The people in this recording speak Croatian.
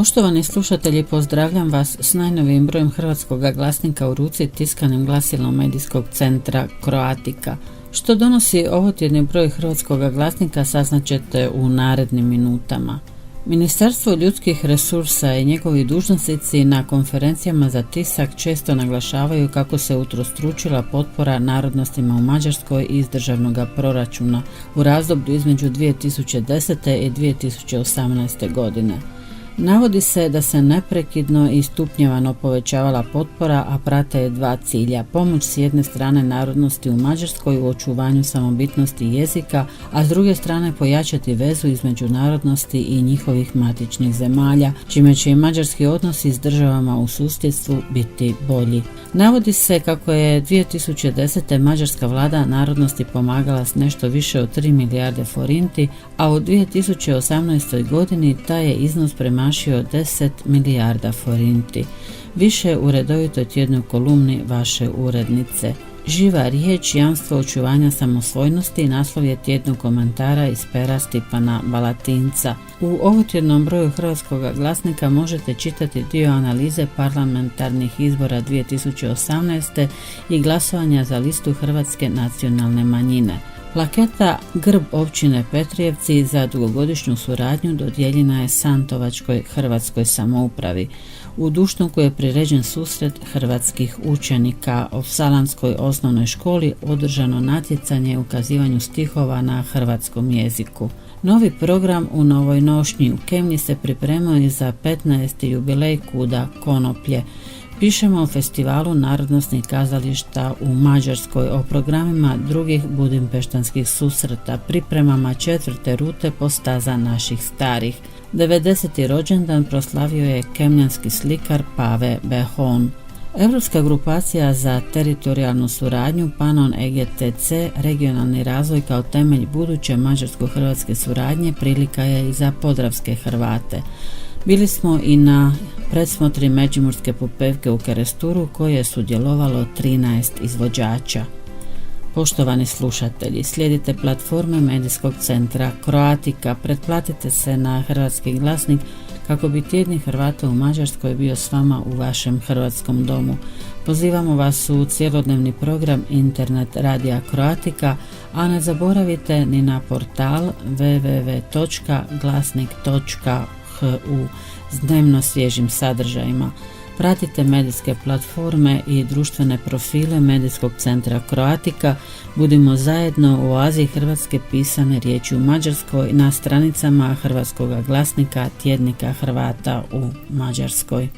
Poštovani slušatelji, pozdravljam vas s najnovijim brojem Hrvatskog glasnika u ruci, tiskanim glasilom medijskog centra Croatica. Što donosi ovotjedni broj Hrvatskog glasnika saznaćete u narednim minutama. Ministarstvo ljudskih resursa i njegovi dužnosnici na konferencijama za tisak često naglašavaju kako se utrostručila potpora narodnostima u Mađarskoj iz državnog proračuna u razdoblju između 2010. i 2018. godine. Navodi se da se neprekidno i stupnjevano povećavala potpora, a prate je dva cilja: pomoć s jedne strane narodnosti u Mađarskoj u očuvanju samobitnosti jezika, a s druge strane pojačati vezu između narodnosti i njihovih matičnih zemalja, čime će i mađarski odnosi s državama u susjedstvu biti bolji. Navodi se kako je 2010. mađarska vlada narodnosti pomagala s nešto više od 3 milijarde forinti, a u 2018. godini taj je iznos premašio 10 milijarda forinti. Više u redovitoj tjednoj kolumni vaše urednice. Živa riječ, jamstvo očuvanja samosvojnosti, naslov je tjednog komentara iz pera Stipana Balatinca. U ovotjednom broju Hrvatskog glasnika možete čitati dio analize parlamentarnih izbora 2018. i glasovanja za listu Hrvatske nacionalne manjine. Plaketa Grb općine Petrijevci za dugogodišnju suradnju dodijeljena je Santovačkoj hrvatskoj samoupravi. U Dušnuku je priređen susret hrvatskih učenika. U Salanskoj osnovnoj školi održano natjecanje u ukazivanju stihova na hrvatskom jeziku. Novi program u Novoj Nošnji u Kemnji se pripremao i za 15. jubilej Kuda konoplje. Pišemo o festivalu narodnosnih kazališta u Mađarskoj, o programima drugih budimpeštanskih susreta, pripremama 4. rute postaza naših starih. 90. rođendan proslavio je kemljanski slikar Pave Behon. Europska grupacija za teritorijalnu suradnju Panon EGTC, regionalni razvoj kao temelj buduće mađarsko-hrvatske suradnje, prilika je i za podravske Hrvate. Bili smo i na predsmotri Međimurske popevke u Keresturu, koje je sudjelovalo 13 izvođača. Poštovani slušatelji, slijedite platforme medijskog centra Croatica, pretplatite se na Hrvatski glasnik kako bi tjedni Hrvata u Mađarskoj bio s vama u vašem hrvatskom domu. Pozivamo vas u cjelodnevni program internet radija Croatica, a ne zaboravite ni na portal www.glasnik.hu s dnevno svježim sadržajima. Pratite medijske platforme i društvene profile medijskog centra Croatica. Budimo zajedno u oazi hrvatske pisane riječi u Mađarskoj na stranicama Hrvatskog glasnika, tjednika Hrvata u Mađarskoj.